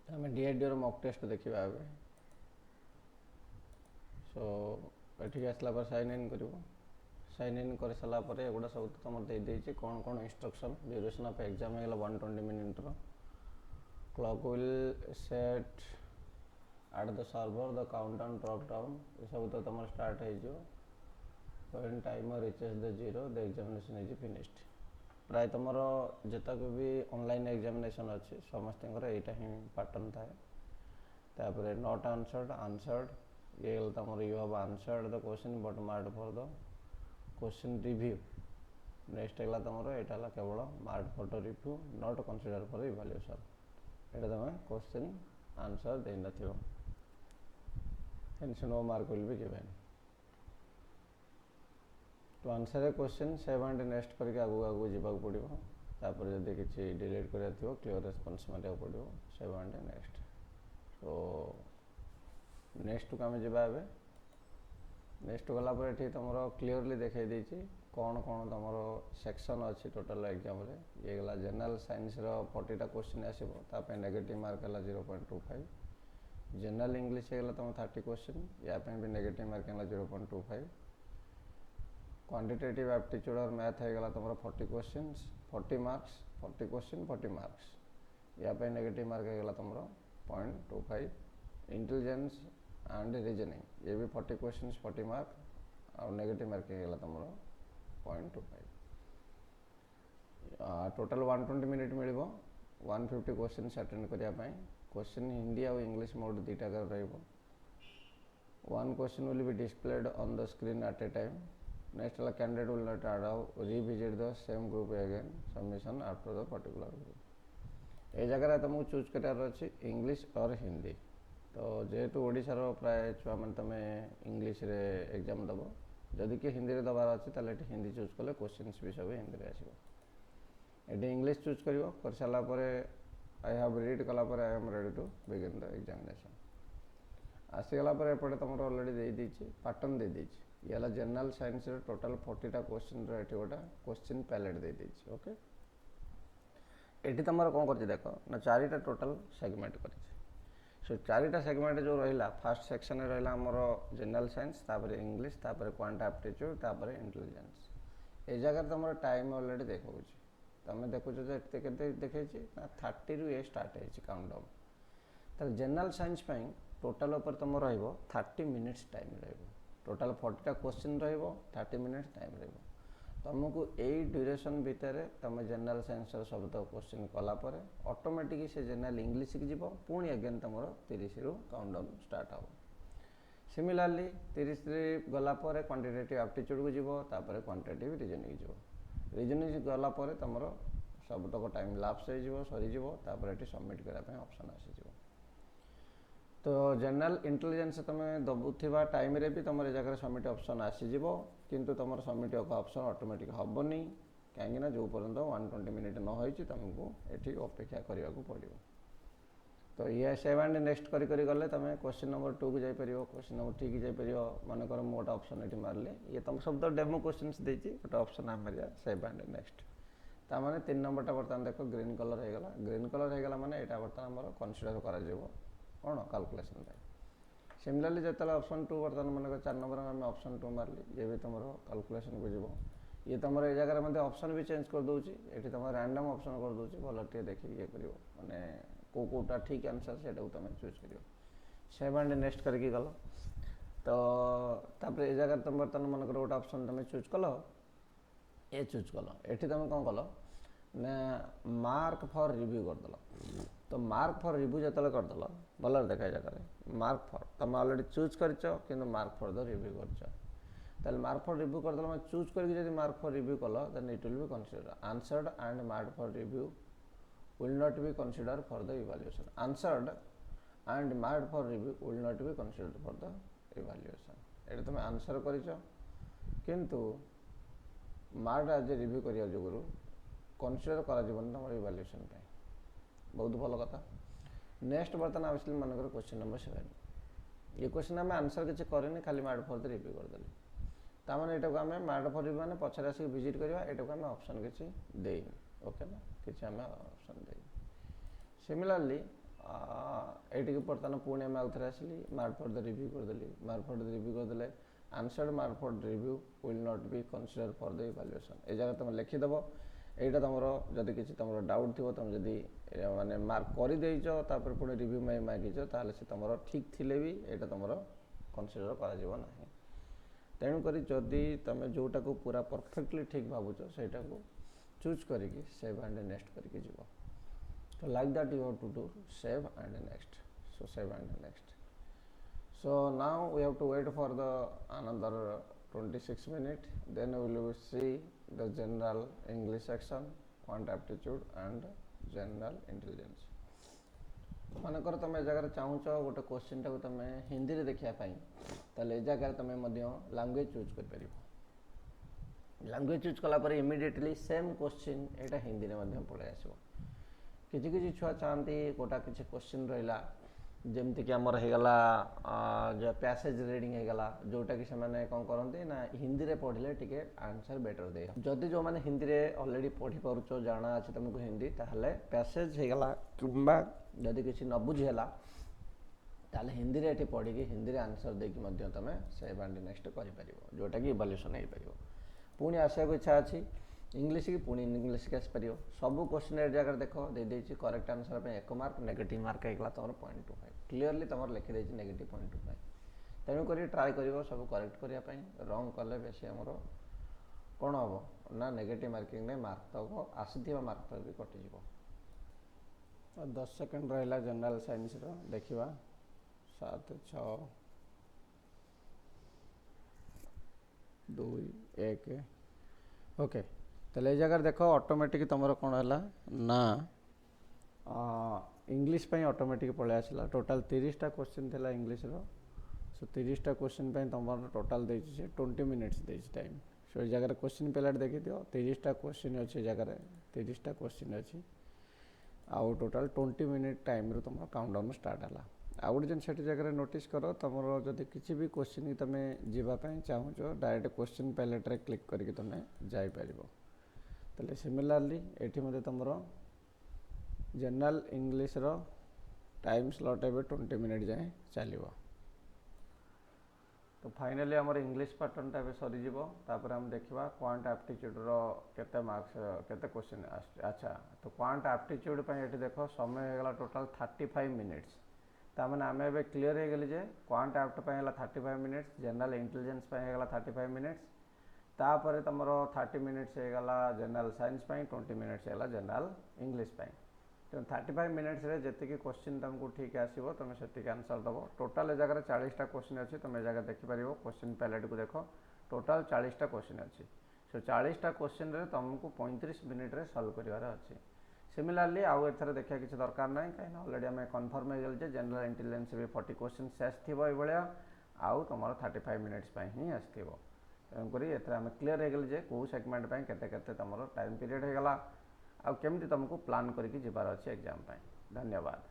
आम DID mock test देखा ए सो ये आसला पर साइन इन कर साइन इन कर सारापर एगुड़ा सब तुम दे कौन कौन इंस्ट्रक्शन ड्यूरेशन ऑफ एग्जाम है 120 minute clock will set at the server the countdown drop down ये सब तो तुम स्टार्ट हो when timer reaches the zero the examination is finished प्राय तुम जितक भी ऑनलाइन एग्जामिनेशन अच्छी समस्त यहाँ ही पैटर्न थाए तापर नॉट आंसर्ड आंसर्ड ये तुम you have answered the question but marked for the question review next है तुम यहाँ केवल marked for the review not consider for evaluation ये तुम क्वेश्चन आंसर दे न hence no mark will be given to answer a question save and next करके आगु आगु जीवाक पड़ो तापर जदि किसी डिलीट करा थो क्लियर रेस्पॉन्स मारे पड़ो सेव एंड नेक्स्ट तो नेक्स्ट को आम जा नेक्स्ट गलापर ये तुम क्लीयरली देखा देती कौन कौन तुम सेक्शन अच्छी टोटल एग्जाम ये गला जनरल साइंस 40टा क्वेश्चन आसो नेगेटिव मार्क है 0.25 जनरल इंग्लिश है तुम 30 क्वेश्चन या भी नेगेटिव मार्क है 0.25 क्वांटिटेटिव एप्टीट्यूड और मैथ है तुम 40 क्वेश्चन 40 मार्क्स 40 क्वेश्चन 40 मार्क्स या नेगेटिव मार्क है तुम 0.25 इंटेलिजेंस एंड रीजनिंग ये भी 40 क्वेश्चन 40 मार्क और नेगेटिव मार्क है तुम 0.25 टोटल 120 मिनिट मिल 150 क्वेश्चन अटेंड करने क्वेश्चन हिंदी और इंग्लिश मोड दुईटा one question will be displayed on the screen eight A time next candidate will not allow revisit the same group again submission after the particular group ये जगह तुमको choose करार अच्छी English और हिंदी तो जेहेतु ओडिशार प्राय छुआ मैंने तुम इंग्लिश रे एग्जाम दब जदि कि हिंदी दबार अच्छे तो हिंदी चूज कले क्वेश्चन भी सब हिंदी आसो ये इंग्लिश चूज कर सारापर आई हैव रीड कलापर I am ready to begin the examination आसीगला एपटे तुम ऑलरेडी दे पैटर्न दे ये जनरल साइंस टोटल 40टा क्वेश्चन ये गोटे क्वेश्चन पैलेट दे ओके ये तुम कौन कर देख ना 4टा टोटल सेगमेंट कर सो 4टा सेगमेंट जो रहा फास्ट सेक्शन रहा आमर जनरल साइंस तापर इंग्लिश तापर क्वांट एप्टीट्यूड तापर इंटेलिजेंस ये जगह तुम टाइम ऑलरेडी देखा तुम देखुच देखे 30 रु ये स्टार्ट है काउंटडाउन तो जनरल साइंस टोटल उपर तुम रो 30 मिनिट्स टाइम टोटल 40टा क्वेश्चन रो 30 मिनिट्स टाइम तुमको यही ड्यूरेशन भितर तुम जनरल साइंस सब तो क्वेश्चन कलापर ऑटोमेटिक से जनरल इंग्लिश की जीव पुणी अगेन तुम 30 रु काउंटडाउन स्टार्ट हो सिमिलरली 30 गलापर क्वांटिटेटिव एप्टीट्यूड को जीव तापर क्वांटिटेटिव रीजनिंग जीव रीजनिंग गलापर तुम सबतक टाइम लैप्स हो सरीज ये सबमिट करने ऑप्शन आसीज तो जनरल इंटेलिजेंस तुम दबुवा टाइम रे भी तुम जगह सबमिट ऑप्शन आसीज किंतु तुम सबमिट ऑप्शन ऑटोमेटिक हेनी कहीं जो पर्यंत 120 मिनिट न हो तुमको ये अपेक्षा करने को पड़ो तो ये सेव एंड नेक्स्ट करी गले तुम क्वेश्चन नंबर 2 को जापर क्वेश्चन नंबर 3 की जापर मनकर मोटा ऑप्शन ये मारे ये तुम सब तो डेमो क्वेश्चन देती गोटे ऑप्शन आम मारिया सेव एंड नेक्स्ट ताने 3 नंबरटा बर्तमान देख ग्रीन कलर होगा ग्रीन कलर होगा माने यहाँ बर्तमान आम कनसीडर कौन कैलकुलेशन सिमिलरली जो ऑप्शन 2 बर्तमान मन 4 नंबर आम ऑप्शन 2 मारे ये भी तुम कैलकुलेशन को जीव ये तुम ये जगह मतलब ऑप्शन भी चेंज कर दूसरी ये तुम रैंडम ऑप्शन कर दूसरी भल टे देखिए ये कर माने कोटा ठीक आंसर से तुम चूज कर सेव एंड नेक्स्ट करके गल तो तापर ये जगह तुम बर्तमान मन गोटे ऑप्शन तुम चूज कल ये चूज कल ये तुम कौन कल ना मार्क फॉर रिव्यू करदेल तो मार्क फॉर रिव्यू जो करदेल भल देखा जगह मार्क फॉर तुम ऑलरेडी चूज कर मार्क फॉर द रिव्यू कर मार्क फॉर रिव्यू करदेल मैं चूज करके मार्क फॉर रिव्यू कल then it will be consider answered and mark for review will not be considered for the evaluation answered and marked for review will not be considered for the evaluation ये तुम answer किंतु marked आज review करिया जोगुरु consider करा जीवन तुम evaluation पे बहुत भल कथा नेक्स्ट बर्तमान आसली मनकर क्वेश्चन नंबर 7 ये क्वेश्चन आम आंसर किसी करें खाली मार्क्ड फॉर द रिव्यू करदेली ताମାନେ ଏଟାକୁ ଆମେ ମାର୍କଡ ଫର୍ ରିଭ୍ୟୁ ମାନେ ପଛରେ ଆସିକି ଭିଜିଟ୍ କରିବା ଏଟାକୁ ଆମେ ଅପସନ୍ କିଛି ଦେଇନି ओके ना किसी आम ऑप्शन दे सिमिलरली ये बर्तमान पुणी आम आउ थे आसली मार्क फॉर द रिव्यू करदेली मार्क फॉर द रिव्यू करदे answered mark for the review will not be consider for the evaluation ये जगह तुम लिखिदेव यहाँ तुम जदि किसी तुम डाउट थी तुम जदि माने मार्क कर पुणी रिव्यू मागिच ताल से तुम ठीक थिले भी यहाँ तुम कनसीडर कर तेणुक जदि तुम जोटा को पूरा परफेक्टली ठीक भावुच से चूज करके सेव एंड नेक्स्ट करके जीव so like that you have to do save and next so save and next so now we have to wait for the another 26 minutes then we will see the general English section quant aptitude and general intelligence मानकर तुम ए जगह चाहूच गोटे question टाक तुम हिंदी में देखापी तो ये जगह तुम लैंग्वेज चूज कर लैंग्वेज चूज कलापर इमिडिएटली सेम क्वेश्चन यहाँ हिंदी में पलि आसो किसी किसी छुआ चाहती गोटा किसी क्वेश्चन रहा जमतीक आमर होगला जो पैसेज रिडिंग होगला जोटा कि से कौन करते ना हिंदी में पढ़ले टे आंसर बेटर दे जदि जो मैंने हिंदी में ऑलरेडी पढ़ी पारुच जाना अच्छे तुमको हिंदी ताहले पैसेज होगला कि जदि किसी न बुझीगला ताहले हिंदी में ये पढ़ी हिंदी में आंसर देकी तुम सेव एंड नेक्स्ट कर जोटा कि इवैल्यूएशन हो पार पुणी आसा इच्छा अच्छी इंग्लिश की पुणी इंग्लिश के आसपार सब क्वेश्चन ए जगह देख दे करेक्ट आंसर पे 1 मार्क नेगेटिव मार्क होगा तुम 0.25 क्लीयरली तुम लिखिदे नेगेटिव 0.25 तेणुक ट्राए कर सब करेक्ट करने रंग कले बेसी आमर कौन हम ना नेगेटिव मार्किंग नहीं मार्क तक आसी मार्क तक भी कटिज 10 सेकेंड रहा जनरल साइंस देखा 7 6 2 1 ओके तेल जगह देख ऑटोमेटिक तुम कौन है ना इंग्लिश ऑटोमेटिक पलि आसला टोटाल 30टा क्वेश्चन थी इंग्लिश सो 30टा क्वेश्चन तुम टोटाल 20 मिनिट्स टाइम सो ये जगह क्वेश्चन पैलेट देखी दियो 30टा क्वेश्चन अच्छे जगह 30टा क्वेश्चन अच्छी आउ टोटाल 20 मिनिट टाइम रू तुम काउंटडाउन स्टार्ट है आउ गोटे जिन से जगह नोटिस कर तुम जब किसी भी क्वेश्चन तुम जावाई चाहूच डायरेक्ट क्वेश्चन पैलेट रे क्लिक करके तुम जापर तो सिमिलारली ये मत तुम जनरल इंग्लिश रो टाइम स्लॉट ए 20 मिनिट जाए चलो तो फाइनली आमर इंग्लिश पैटर्न टा सरीज हम देखा क्वांट एप्टीट्यूड रो केते मार्क्स केते क्वेश्चन अच्छा तो क्वांट एप्टीट्यूड ये देख समय होगा टोटाल 35 मिनिट्स ताने आम ए क्लीयर हो गली जे quant apt 35 minutes general intelligence होगा 35 मिनिट्स तापर तुम 30 मिनिट्स होगा जनरल साइंस 20 मिनिट्स होगा जनरल इंग्लिश तो 35 मिनिट्स रे जी क्वेश्चन तुमको ठीक आसो तुम से आंसर दब टोटाल जगह 40टा क्वेश्चन अच्छी तुम जगह देखिपर क्वेश्चन पैलेट को देख टोटाल 40टा क्वेश्चन अच्छी सो 40टा क्वेश्चन रे तुमको 35 मिनिट रे सॉल्व करार अच्छी सिमिलारली आउ एथर देखा किसी दरकार ना कहीं ऑलरेडी आम कन्फर्म हो गल जनरल इंटेलिजेंस भी 40 क्वेश्चन शेष थी ये आउ तुम 35 मिनिट्स ही आसो तेणुक आम क्लीयर हो गल कौ सेगमेंट केते तुम टाइम पीरियड होगा आउ केमती तुमको प्लान करके जीवार अच्छे एग्जाम धन्यवाद।